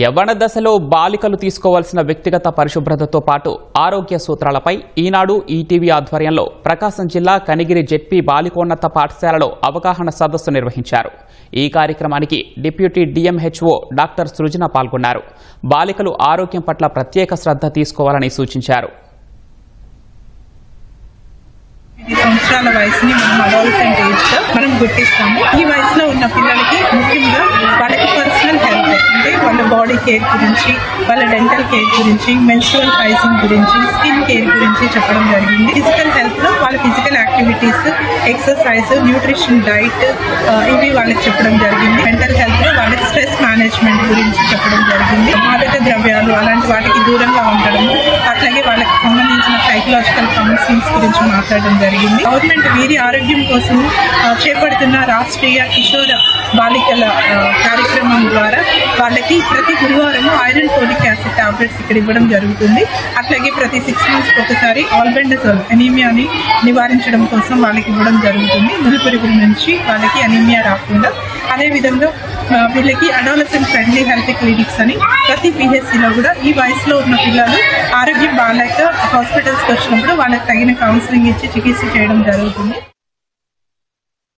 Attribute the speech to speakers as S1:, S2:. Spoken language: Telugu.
S1: యవ్వన దశలో బాలికలు తీసుకోవాల్సిన వ్యక్తిగత పరిశుభ్రతతో పాటు ఆరోగ్య సూత్రాలపై ఈనాడు ఈటీవీ ఆధ్వర్యంలో ప్రకాశం జిల్లా కనిగిరి జెడ్పీ బాలికోన్నత పాఠశాలలో అవగాహన సదస్సు నిర్వహించారు. ఈ కార్యక్రమానికి డిప్యూటీ డిఎంహెచ్ఓ డాక్టర్ సృజన పాల్గొన్నారు. బాలికలు ఆరోగ్యం పట్ల ప్రత్యేక శ్రద్ధ తీసుకోవాలని సూచించారు.
S2: సంవత్సరాల వయసుని మనం అడాలసెంట్ ఏజ్ గా మనం గుర్తిస్తాము. ఈ వయసులో ఉన్న పిల్లలకి ముఖ్యంగా వాళ్ళకి పర్సనల్ హెల్త్ అంటే వాళ్ళ బాడీ కేర్ గురించి, వాళ్ళ డెంటల్ కేర్ గురించి, మెన్స్ట్రువల్ హైజీన్ గురించి, స్కిన్ కేర్ గురించి చెప్పడం జరిగింది. ఫిజికల్ హెల్త్ లో వాళ్ళ physical activities, exercise, nutrition, diet ఇవి వాళ్ళకి చెప్పడం జరిగింది. మెంటల్ హెల్త్ లో వాళ్ళకి స్ట్రెస్ మేనేజ్మెంట్ గురించి చెప్పడం జరిగింది. మాదక ద్రవ్యాలు అలాంటి వాటికి దూరంగా ఉండడం, అట్లాగే వాళ్ళకి సంబంధించిన సైకలాజికల్ కౌన్సిలింగ్స్ గురించి మాట్లాడడం జరిగింది. గవర్నమెంట్ వీరి ఆరోగ్యం కోసం చేపడుతున్న రాష్ట్రీయ కిషోర బాలికల కార్యక్రమం ద్వారా వాళ్ళకి ప్రతి గురువారం ఐరన్ ఫోలిక్ యాసిడ్ టాబ్లెట్స్ ఇక్కడ ఇవ్వడం జరుగుతుంది. అట్లాగే ప్రతి 6 months ఒకసారి ఆల్బెండజోల్ అనీమియాని నివారించడం కోసం వాళ్ళకి ఇవ్వడం జరుగుతుంది. నులిపురుగుల నుంచి వాళ్ళకి అనీమియా రాకుండా. అదేవిధంగా వీళ్ళకి అడాలసెంట్ ఫ్రెండ్లీ హెల్త్ క్లినిక్స్ అని ప్రతి పిహెచ్సిలో కూడా ఈ వయసులో ఉన్న పిల్లలు ఆరోగ్యం బాగాలేక హాస్పిటల్స్కి వచ్చినప్పుడు వాళ్ళకి తగిన కౌన్సిలింగ్ ఇచ్చి చికిత్స చేయడం జరుగుతుంది.